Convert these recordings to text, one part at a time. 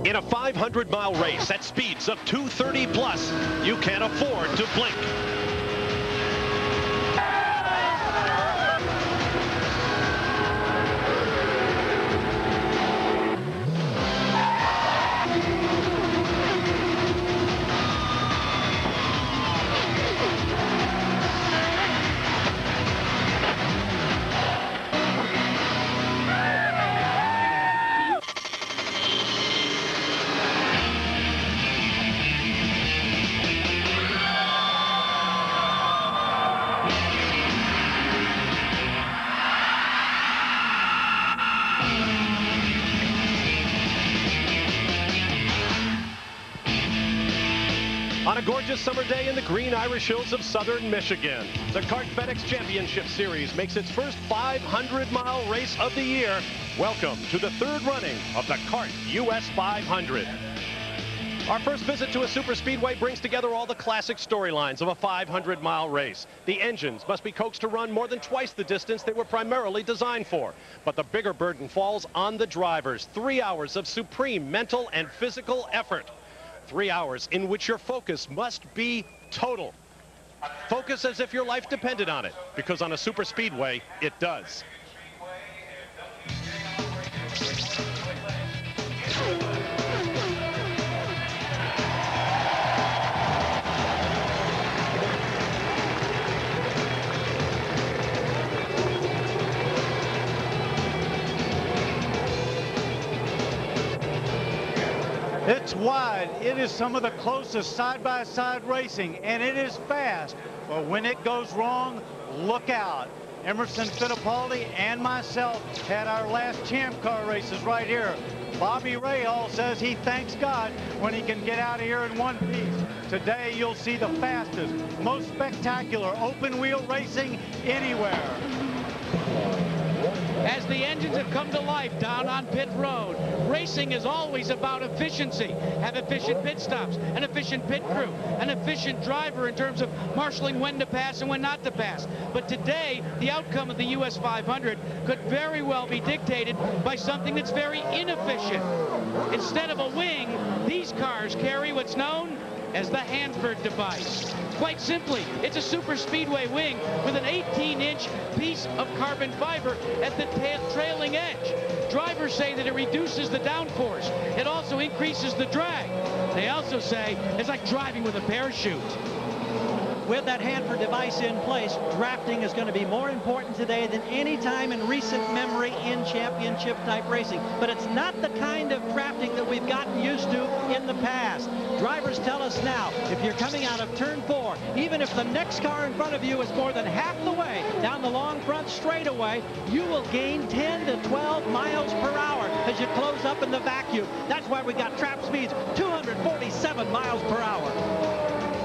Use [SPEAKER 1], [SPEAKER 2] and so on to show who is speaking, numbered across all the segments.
[SPEAKER 1] In a 500-mile race at speeds of 230 plus, you can't afford to blink. On a gorgeous summer day in the green Irish hills of southern Michigan, the CART FedEx Championship Series makes its first 500-mile race of the year. Welcome to the third running of the CART US 500. Our first visit to a superspeedway brings together all the classic storylines of a 500-mile race. The engines must be coaxed to run more than twice the distance they were primarily designed for. But the bigger burden falls on the drivers. 3 hours of supreme mental and physical effort. 3 hours in which your focus must be total. Focus as if your life depended on it, because on a superspeedway, it does.
[SPEAKER 2] It's wide. It is some of the closest side-by-side racing, and it is fast. But when it goes wrong, look out. Emerson Fittipaldi and myself had our last champ car races right here. Bobby Rahal says he thanks God when he can get out of here in one piece. Today you'll see the fastest, most spectacular open wheel racing anywhere.
[SPEAKER 3] As the engines have come to life down on pit road, racing is always about efficiency. Have efficient pit stops, an efficient pit crew, an efficient driver in terms of marshaling when to pass and when not to pass. But today, the outcome of the US 500 could very well be dictated by something that's very inefficient. Instead of a wing, these cars carry what's known as the Hanford device. Quite simply, it's a super speedway wing with an 18-inch piece of carbon fiber at the trailing edge. Drivers say that it reduces the downforce. It also increases the drag. They also say it's like driving with a parachute.
[SPEAKER 4] With that Hanford device in place, drafting is going to be more important today than any time in recent memory in championship-type racing. But it's not the kind of drafting that we've gotten used to in the past. Drivers tell us now, if you're coming out of turn 4, even if the next car in front of you is more than half the way down the long front straightaway, you will gain 10 to 12 miles per hour as you close up in the vacuum. That's why we got trap speeds 247 miles per hour.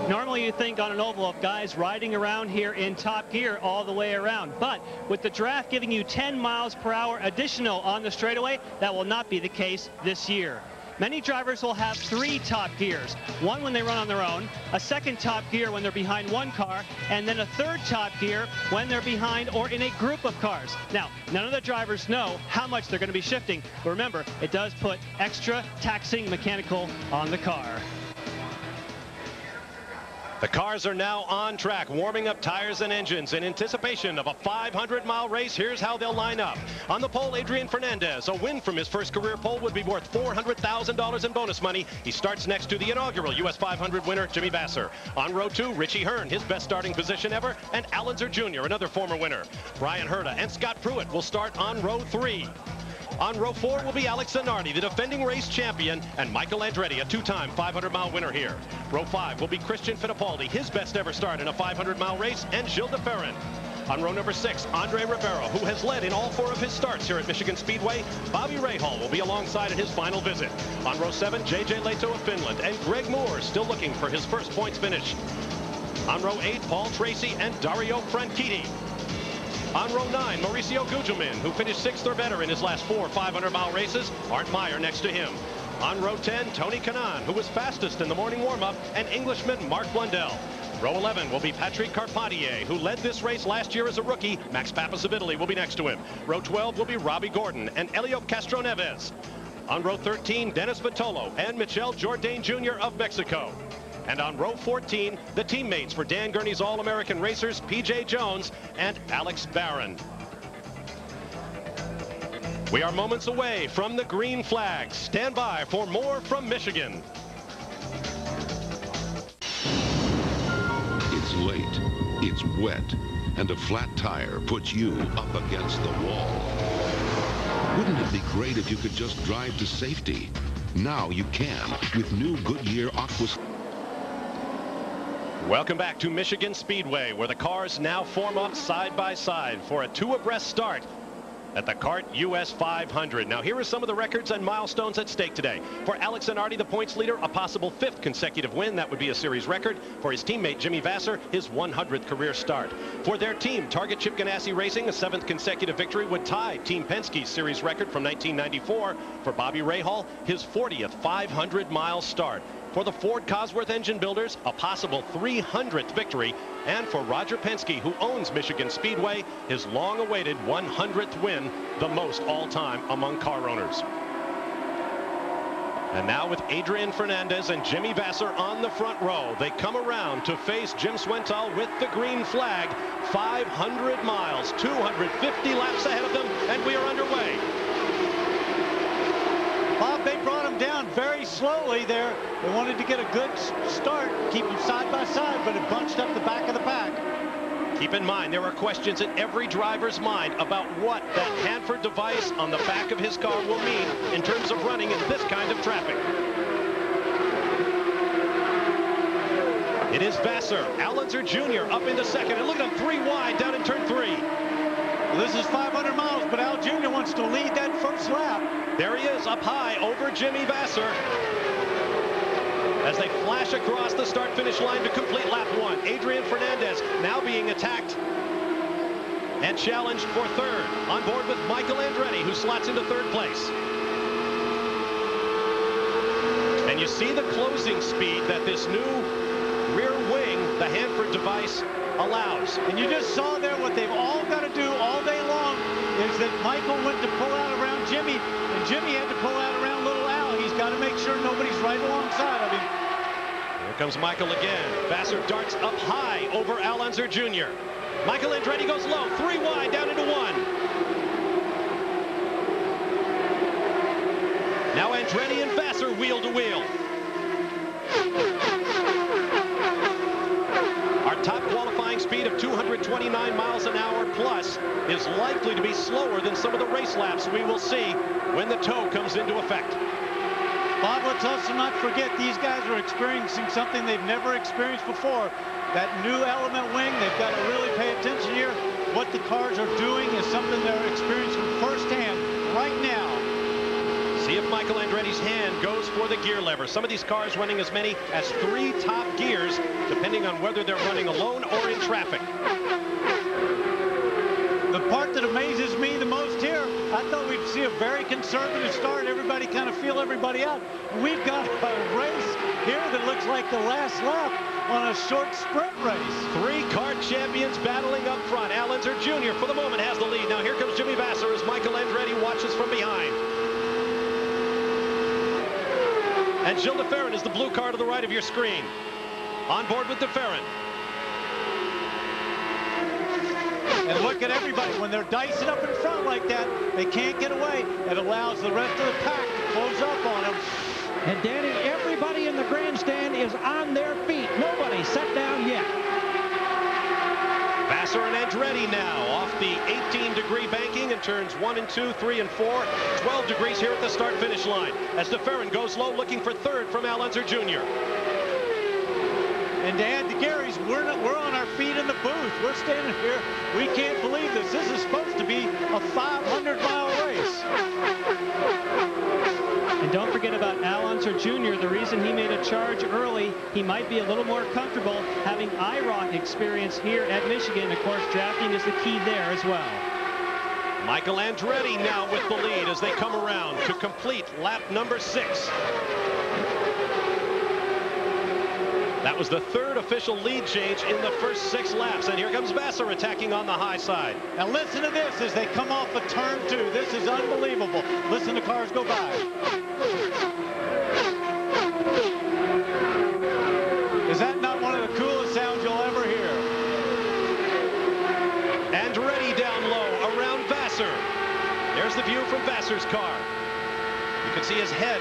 [SPEAKER 5] Normally you think on an oval of guys riding around here in top gear all the way around, but with the draft giving you 10 miles per hour additional on the straightaway, that will not be the case this year. Many drivers will have 3 top gears, one when they run on their own, a second top gear when they're behind one car, and then a third top gear when they're behind or in a group of cars. Now, none of the drivers know how much they're going to be shifting, but remember, it does put extra taxing mechanical on the car.
[SPEAKER 1] The cars are now on track, warming up tires and engines in anticipation of a 500-mile race. Here's how they'll line up. On the pole, Adrian Fernandez. A win from his first career pole would be worth $400,000 in bonus money. He starts next to the inaugural US 500 winner, Jimmy Vasser. On row 2, Richie Hearn, his best starting position ever, and Allenzer Jr., another former winner. Brian Herta and Scott Pruitt will start on row 3. On row 4 will be Alex Zanardi, the defending race champion, and Michael Andretti, a 2-time 500-mile winner here. Row 5 will be Christian Fittipaldi, his best ever start in a 500-mile race, and Gilles de Ferran. On row number 6, Andre Rivera, who has led in all 4 of his starts here at Michigan Speedway. Bobby Rahal will be alongside in his final visit. On row 7, J.J. Leto of Finland, and Greg Moore still looking for his first points finish. On row 8, Paul Tracy and Dario Franchitti. On row 9, Mauricio Gugelmin, who finished 6th or better in his last 4 500-mile races. Art Meyer next to him. On row 10, Tony Kanaan, who was fastest in the morning warm-up, and Englishman Mark Blundell. Row 11 will be Patrick Carpentier, who led this race last year as a rookie. Max Pappas of Italy will be next to him. Row 12 will be Robbie Gordon and Elio Castroneves. On row 13, Dennis Vitolo and Michel Jourdain Jr. of Mexico. And on row 14, the teammates for Dan Gurney's All-American racers, P.J. Jones and Alex Barron. We are moments away from the green flag. Stand by for more from Michigan.
[SPEAKER 6] It's late, it's wet, and a flat tire puts you up against the wall. Wouldn't it be great if you could just drive to safety? Now you can with new Goodyear Aqua.
[SPEAKER 1] Welcome back to Michigan Speedway, where the cars now form up side by side for a 2-abreast start at the CART US 500. Now, here are some of the records and milestones at stake today. For Alex Zanardi, the points leader, a possible 5th consecutive win. That would be a series record. For his teammate, Jimmy Vasser, his 100th career start. For their team, Target Chip Ganassi Racing, a 7th consecutive victory would tie Team Penske's series record from 1994. For Bobby Rahal, his 40th 500-mile start. For the Ford Cosworth Engine Builders, a possible 300th victory. And for Roger Penske, who owns Michigan Speedway, his long-awaited 100th win, the most all-time among car owners. And now with Adrian Fernandez and Jimmy Vasser on the front row, they come around to face Jim Swental with the green flag. 500 miles, 250 laps ahead of them, and we are underway.
[SPEAKER 2] Bob, they brought him down very slowly there. They wanted to get a good start, keep them side by side, but it bunched up the back of the pack.
[SPEAKER 1] Keep in mind, there are questions in every driver's mind about what that Hanford device on the back of his car will mean in terms of running in this kind of traffic. It is Vasser, Al Unser Jr. up into second, and look at him 3 wide down in turn 3.
[SPEAKER 2] Well, this is 500 miles, but Al Jr. wants to lead that first lap.
[SPEAKER 1] There he is, up high over Jimmy Vasser as they flash across the start-finish line to complete lap 1. Adrian Fernandez now being attacked and challenged for third, on board with Michael Andretti, who slots into third place. And you see the closing speed that this new rear wing, the Hanford device, allows.
[SPEAKER 2] And you just saw there what they've all got to do all day long is that Michael went to pull out around Jimmy, and Jimmy had to pull out around little Al. He's got to make sure nobody's right alongside of him.
[SPEAKER 1] Here comes Michael again. Vasser darts up high over Al Unser Jr. Michael Andretti goes low, 3 wide down into 1. Now Andretti and Vasser wheel to wheel. Our top qualifying speed of 229 miles an hour plus is likely to be slower than some of the race laps we will see when the tow comes into effect.
[SPEAKER 2] Bob, let's also not forget these guys are experiencing something they've never experienced before. That new element wing, they've got to really pay attention here. What the cars are doing is something they're experiencing firsthand right now.
[SPEAKER 1] See if Michael Andretti's hand goes for the gear lever. Some of these cars running as many as 3 top gears, depending on whether they're running alone or in traffic.
[SPEAKER 2] The part that amazes me the most here, I thought we'd see a very conservative start. Everybody kind of feel everybody out. We've got a race here that looks like the last lap on a short sprint race.
[SPEAKER 1] 3 CART champions battling up front. Al Unser Jr. for the moment has the lead. Now here comes Jimmy Vasser as Michael Andretti watches from behind. And Gilles de Ferran is the blue car to the right of your screen. On board with de Ferran.
[SPEAKER 2] And look at everybody. When they're dicing up in front like that, they can't get away. It allows the rest of the pack to close up on them.
[SPEAKER 4] And Danny, everybody in the grandstand is on their feet. Nobody sat down yet.
[SPEAKER 1] Vasser and Andretti now off the 18-degree banking in turns 1 and 2, 3 and 4. 12 degrees here at the start-finish line as de Ferran goes low looking for third from Al Unser Jr.
[SPEAKER 2] And to add to Gary's, we're on our feet in the booth. We're standing here. We can't believe this. This is supposed to be a 500-mile race.
[SPEAKER 5] And don't forget about Al Unser Jr. The reason he made a charge early, he might be a little more comfortable having IROC experience here at Michigan. Of course, drafting is the key there as well.
[SPEAKER 1] Michael Andretti now with the lead as they come around to complete lap number 6. That was the third official lead change in the first 6 laps. And here comes Vassar attacking on the high side.
[SPEAKER 2] Now listen to this as they come off of turn 2. This is unbelievable. Listen to cars go by. Is that not one of the coolest sounds you'll ever hear?
[SPEAKER 1] And ready down low around Vassar. There's the view from Vassar's car. You can see his head